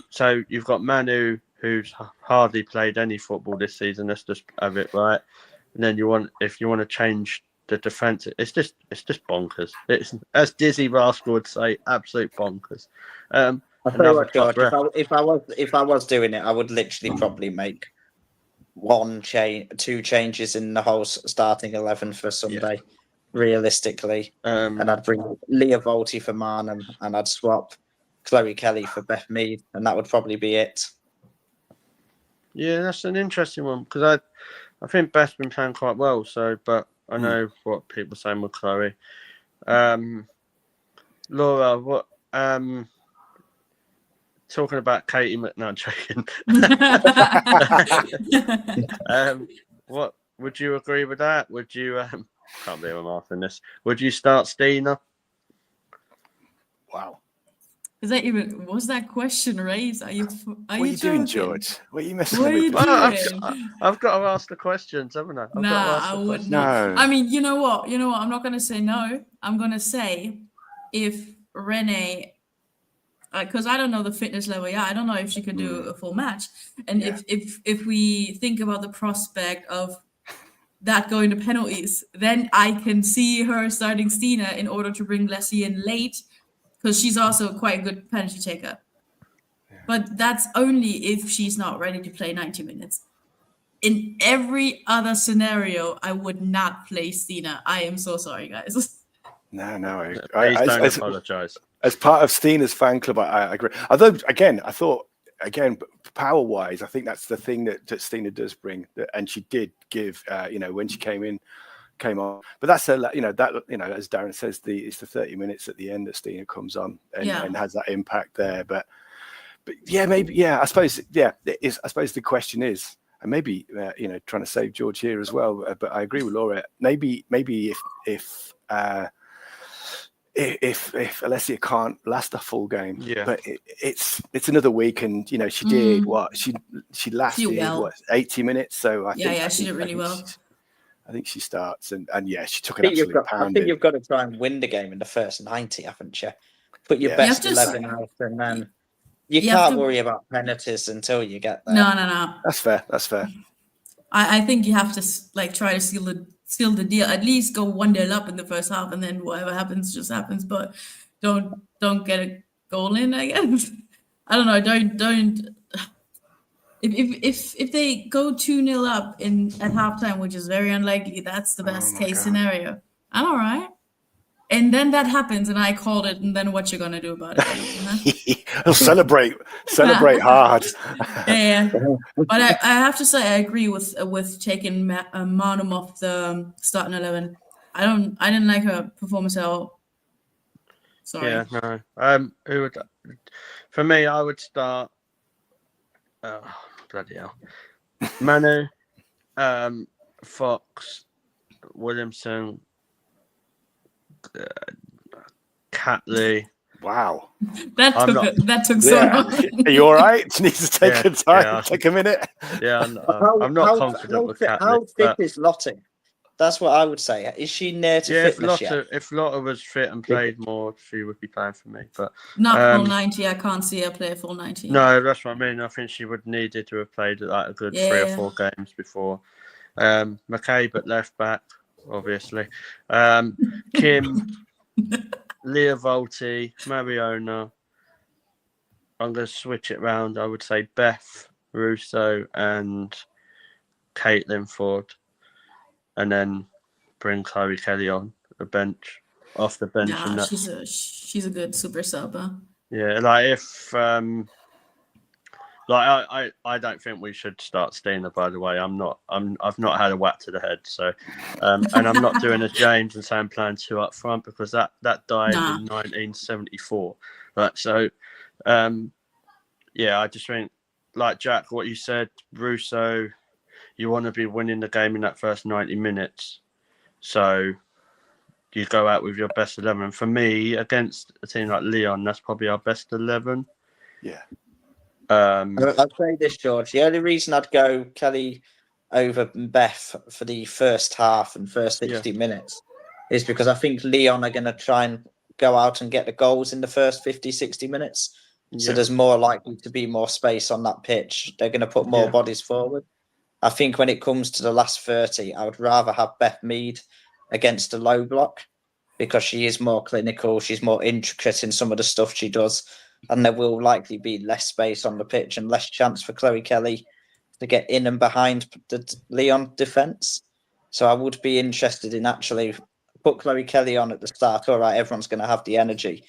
so you've got Manu, who's hardly played any football this season. Let's just have it right. And then if you want to change the defence, it's just bonkers. It's, as Dizzy Rascal would say, absolute bonkers. I'll tell you what, George, if I was doing it, I would literally probably make two changes in the whole starting 11 for Sunday. Yeah. Realistically, and I'd bring Leah Volti for Marnham, and I'd swap Chloe Kelly for Beth Mead, and that would probably be it. Yeah, that's an interesting one, because I think Beth's been playing quite well. So, but I know what people are saying with Chloe. Laura, what? Talking about Katie McNutt, what would you agree with that? Would you? Can't believe I'm asking this. Would you start Stina? Wow. Was that question raised? Are you doing, George? What are you messing with? I've got to ask the questions, haven't I? I wouldn't. No. I mean, you know what? I'm not going to say no. I'm going to say if Renee, because I don't know the fitness level. Yeah, I don't know if she could do a full match. And if we think about the prospect of that going to penalties, then I can see her starting Stina in order to bring Leslie in late, because she's also quite a good penalty taker. Yeah. But that's only if she's not ready to play 90 minutes. In every other scenario, I would not play Stina. I am so sorry, guys. No, I don't apologize. As part of Stina's fan club, I agree. Although, again, power-wise, I think that's the thing that Stina does bring, and she did give. When she came on, but that's as Darren says, it's the 30 minutes at the end that Stina comes on and has that impact there. But yeah, maybe I suppose I suppose the question is, and maybe trying to save George here as well. But I agree with Laura. Maybe if Alessia can't last a full game, but it's another week, and she did she lasted 80 minutes, so I think she did really well. I think she starts and she took an absolute pounding. I think you've got to try and win the game in the first 90, haven't you? Put your best 11 out, and then you can't worry about penalties until you get there. No. That's fair. I think you have to like try to seal the deal. At least go 1-0 up in the first half, and then whatever happens just happens. But don't get a goal in, I guess. I don't know. Don't. If they go 2-0 up at halftime, which is very unlikely, that's the best case scenario. I'm all right. And then that happens, and I called it. And then what you gonna do about it? Huh? celebrate hard. Yeah. But I have to say I agree with taking Manum off the starting 11. I didn't like her performance at all. Sorry. Yeah, no. Who would? For me, I would start. Oh, bloody hell. Manu, Fox, Williamson, Catley. Wow. That took so long. Are you all right? Do you need to take a time? Take a minute. Yeah, I'm not confident with Catley. How fit is Lottie? That's what I would say. Is she near to fitness yet? If Lotta was fit and played more, she would be playing for me. But not full 90. I can't see her play full 90. No, that's what I mean. I think she would needed to have played like a good 3 or 4 games before. McCabe at left back, obviously. Kim, Leah Volti, Mariona. I'm going to switch it round. I would say Beth, Russo, and Caitlin Ford. And then bring Chloe Kelly on the bench, off the bench. Yeah, she's a good super sub. Huh? Yeah, like if I don't think we should start Stina. By the way, I've not had a whack to the head. So, and I'm not doing a James and saying playing 2 up front because that died in 1974. Right. So, yeah, I just think like Jack, what you said, Russo. You want to be winning the game in that first 90 minutes. So you go out with your best 11. For me, against a team like Lyon, that's probably our best 11. Yeah. I'd say this, George. The only reason I'd go Kelly over Beth for the first half and first 60 minutes is because I think Lyon are going to try and go out and get the goals in the first 50, 60 minutes. So there's more likely to be more space on that pitch. They're going to put more bodies forward. I think when it comes to the last 30, I would rather have Beth Mead against a low block because she is more clinical. She's more intricate in some of the stuff she does. And there will likely be less space on the pitch and less chance for Chloe Kelly to get in and behind the Lyon defence. So I would be interested in actually put Chloe Kelly on at the start. All right, everyone's going to have the energy,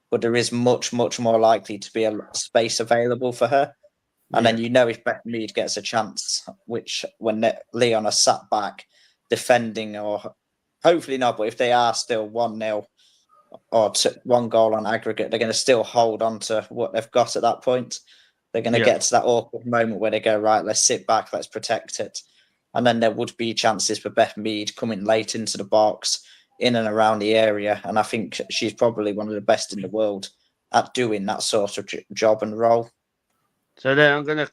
but there is much, much more likely to be a space available for her. And then if Beth Mead gets a chance, which when Lyon are sat back defending, or hopefully not, but if they are still 1-0 or 1 goal on aggregate, they're going to still hold on to what they've got at that point. They're going to get to that awkward moment where they go, right, let's sit back, let's protect it. And then there would be chances for Beth Mead coming late into the box, in and around the area. And I think she's probably one of the best in the world at doing that sort of job and role. So then I'm going to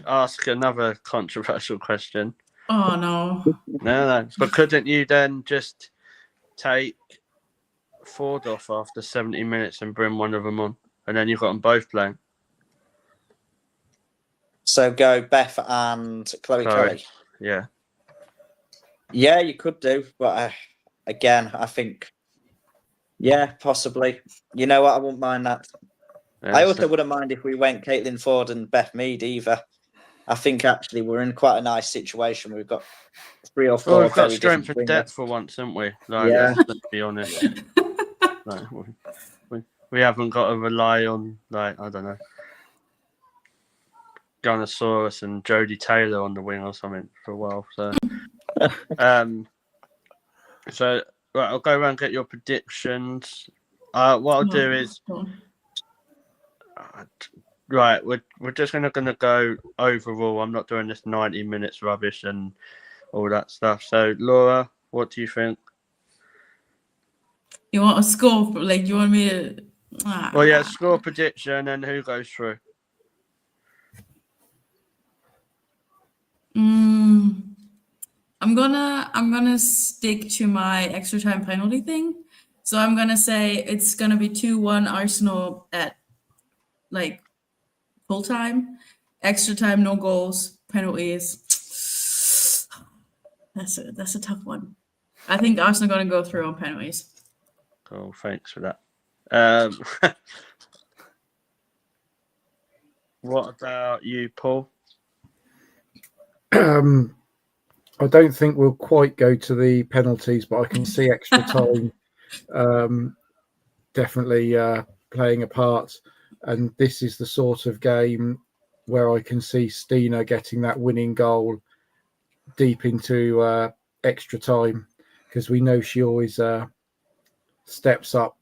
ask another controversial question. Oh, no. No. But couldn't you then just take Ford off after 70 minutes and bring one of them on? And then you've got them both playing. So go Beth and Chloe Kelly. Yeah. Yeah, you could do. But again, I think, possibly. You know what? I wouldn't mind that. Yeah, I also wouldn't mind if we went Caitlin Ford and Beth Mead either. I think actually we're in quite a nice situation. We've got 3 or 4. We've got strength and depth for once, haven't we? Like, let's be honest. Like, we haven't got to rely on, like, I don't know, Gunnosaurus and Jodie Taylor on the wing or something for a while. So, so right, I'll go around and get your predictions. What I'll do is. Right, we're just gonna go overall. I'm not doing this 90 minutes rubbish and all that stuff. So, Laura, what do you think? You want a score? Like, you want me to? Well, yeah, score prediction and who goes through. I'm gonna stick to my extra time penalty thing. So I'm gonna say it's gonna be 2-1 Arsenal at like full time, extra time, no goals, penalties. That's a tough one. I think Arsenal are going to go through on penalties. Cool, thanks for that. What about you, Paul? I don't think we'll quite go to the penalties, but I can see extra time definitely playing a part. And this is the sort of game where I can see Stina getting that winning goal deep into extra time, because we know she always steps up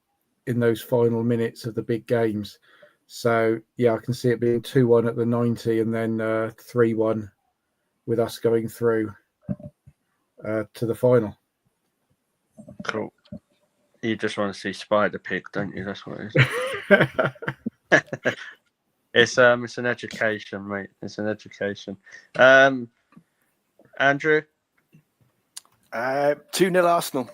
in those final minutes of the big games. So, yeah, I can see it being 2-1 at the 90 and then 3-1 with us going through to the final. Cool. You just want to see Spider Pig, don't you? That's what it is. It's an education, mate. It's an education. Andrew? 2-0 Arsenal.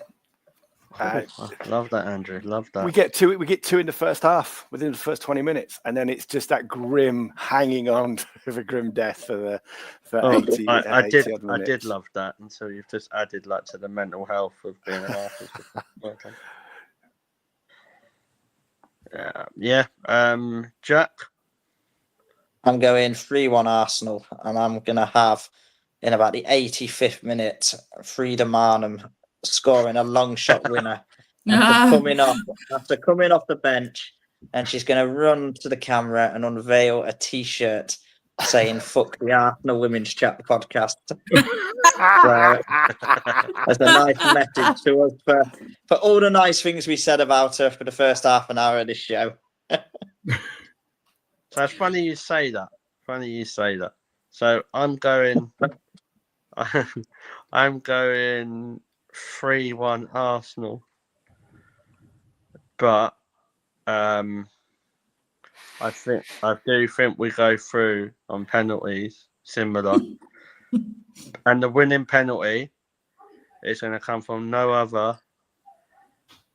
Love that, Andrew. Love that. We get two in the first half, within the first 20 minutes, and then it's just that grim hanging on to the grim death for 80. I 80 did. odd I minutes. did love that until you've just added like to the mental health of being an artist. Yeah. Jack. I'm going 3-1 Arsenal, and I'm going to have, in about the 85th minute, Frida Marnham scoring a long shot winner after coming off the bench, and she's going to run to the camera and unveil a T-shirt saying "Fuck the Arsenal Women's Chat podcast." As a nice message to us for all the nice things we said about her for the first half an hour of this show. So it's funny you say that. So I'm going. I'm going 3-1 Arsenal, but I do think we go through on penalties, similar, and the winning penalty is going to come from no other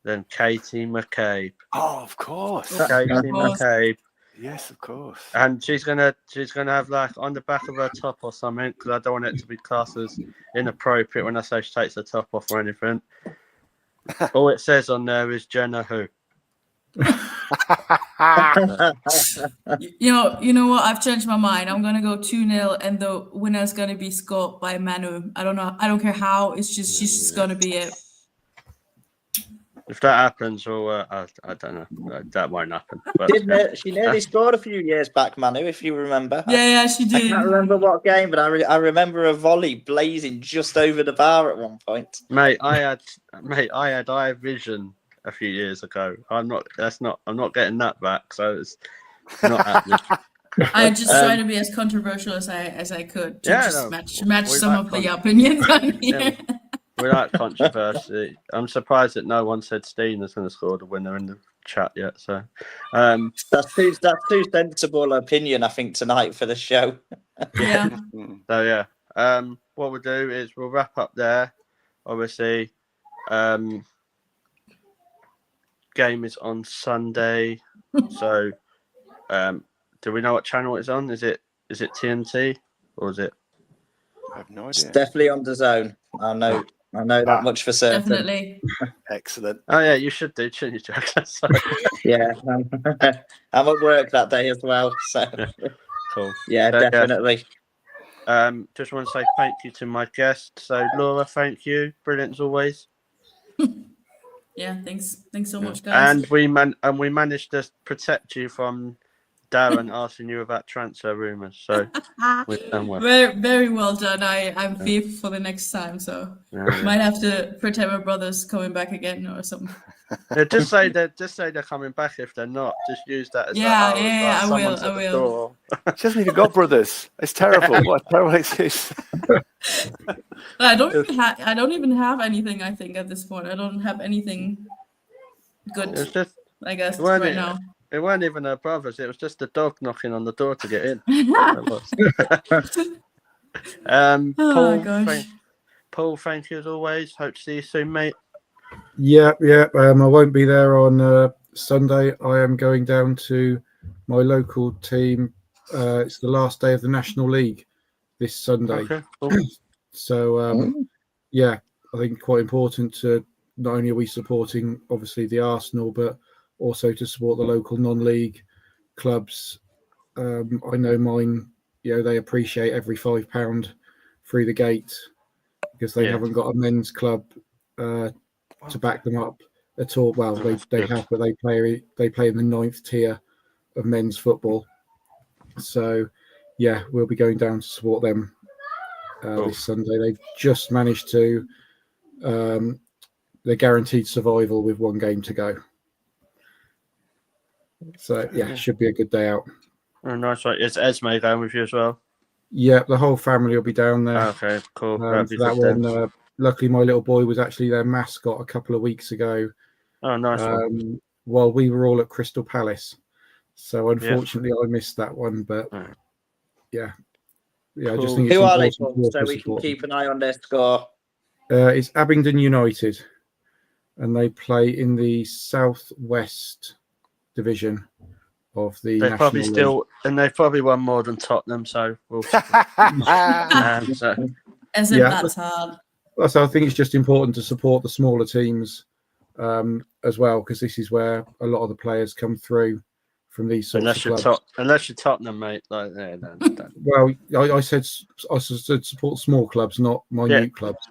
than Katie McCabe. Oh, of course. Katie McCabe. Yes, of course. And she's gonna have like on the back of her top or something, because I don't want it to be classed as inappropriate when I say she takes the top off or anything. All it says on there is Jenna who. You know what? I've changed my mind. I'm gonna go 2-0, and the winner's gonna be scored by Manu. I don't know. I don't care how. It's just she's just gonna be it. If that happens, or I don't know, that won't happen. But, She nearly scored a few years back, Manu, if you remember. Yeah, she did. I can't remember what game, but I remember a volley blazing just over the bar at one point. Mate, I had eye vision a few years ago. I'm not getting that back. So it's not happening. I just tried to be as controversial as I could to match some of the opinions on here. We like controversy. I'm surprised that no one said Stina's going to score the winner in the chat yet. So that's too sensible opinion, I think, tonight for the show. Yeah. So yeah, what we'll do is we'll wrap up there. Obviously, game is on Sunday. So, do we know what channel it's on? Is it TNT or is it? I have no idea. It's definitely on the zone. I know that much for certain. Definitely. Excellent. Oh yeah, you should do, shouldn't you, Jack? Yeah, I'm at work that day as well. So cool. Yeah, definitely. Just want to say thank you to my guest. So Laura, thank you. Brilliant as always. Yeah, thanks so much, guys. And we managed to protect you from Darren asking you about transfer rumours. So we've done well. Very, very well done. I'm fearful for the next time, so might have to pretend my brother's coming back again or something. Yeah, just say they're coming back if they're not. Just use that as I will. She hasn't even got brothers. It's terrible. What terrible is this? I don't even have anything. I think at this point, I don't have anything good. It's just, I guess right now. It weren't even her brothers. It was just the dog knocking on the door to get in. Paul, thank you as always. Hope to see you soon, mate. Yeah. I won't be there on Sunday. I am going down to my local team. It's the last day of the National League this Sunday. Okay, cool. So yeah, I think quite important to not only are we supporting obviously the Arsenal, but also to support the local non-league clubs. I know mine, they appreciate every £5 through the gate because they haven't got a men's club to back them up at all. Well, they have, but they play in the 9th tier of men's football. So, yeah, we'll be going down to support them this Sunday. They've just managed to. They're guaranteed survival with one game to go. So, yeah, should be a good day out. Oh, nice. Right. Is Esme going with you as well? Yeah, the whole family will be down there. Okay, cool. For that one, luckily, my little boy was actually their mascot a couple of weeks ago. Oh, nice one. While we were all at Crystal Palace. So, unfortunately, I missed that one. But, yeah, I just think it's Who are they important so we can keep an eye on their score? It's Abingdon United, and they play in the Southwest Division of the They National probably League. still, and they've probably won more than Tottenham, so we'll. As if that's hard. So I think it's just important to support the smaller teams as well, because this is where a lot of the players come through from these sorts of clubs. Unless you're Tottenham, mate. Like, Well, I said support small clubs, not minute clubs.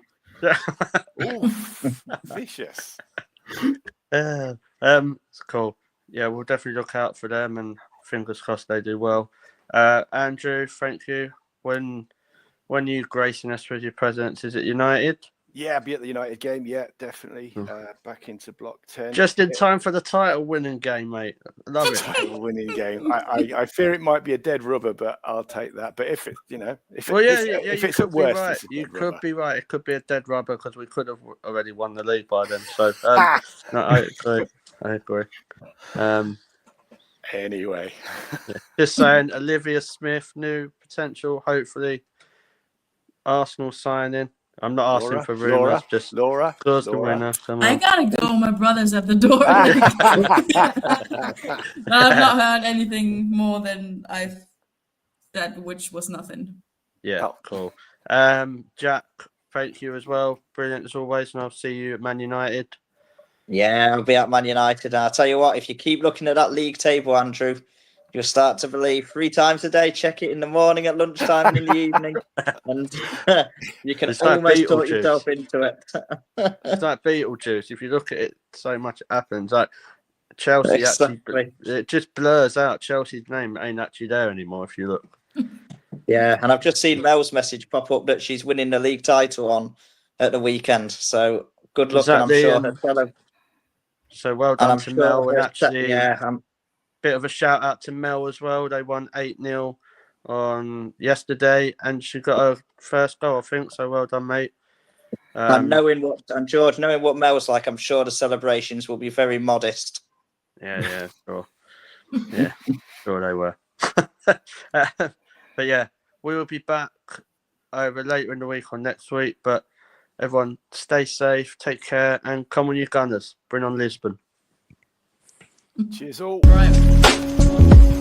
Oof, vicious. It's cool. Yeah, we'll definitely look out for them, and fingers crossed they do well. Andrew, thank you. When you gracing us with your presence, is it United? Yeah, I'll be at the United game. Yeah, definitely. Back into Block 10. Just in time for the title winning game, mate. Love it. Title winning game. I fear it might be a dead rubber, but I'll take that. But if it, if it's at worst, you could be right. It could be a dead rubber because we could have already won the league by then. So no, I agree. Anyway, just saying, Olivia Smith, new potential, hopefully Arsenal signing. I'm not asking for rumours, just Laura. The winner. I gotta go. My brother's at the door. I've not heard anything more than I've said, which was nothing. Yeah, cool. Jack, thank you as well. Brilliant as always, and I'll see you at Man United. Yeah, I'll be at Man United. I'll tell you what, if you keep looking at that league table, Andrew, you'll start to believe 3 times a day. Check it in the morning, at lunchtime, and in the evening, and you can almost talk yourself into it. It's like Beetlejuice. If you look at it, so much happens. Like Chelsea, actually, it just blurs out. Chelsea's name ain't actually there anymore. If you look. Yeah, and I've just seen Mel's message pop up that she's winning the league title on at the weekend. So good luck, and I'm sure her fellow. So well done to Mel, and actually, yeah. Bit of a shout out to Mel as well. They won 8-0 on yesterday, and she got her first goal, I think. So well done, mate. And George, knowing what Mel's like, I'm sure the celebrations will be very modest. Yeah, sure. Yeah, sure they were. But yeah, we will be back over later in the week or next week. But everyone, stay safe, take care, and come on, you Gunners. Bring on Lisbon. Cheers all. Right.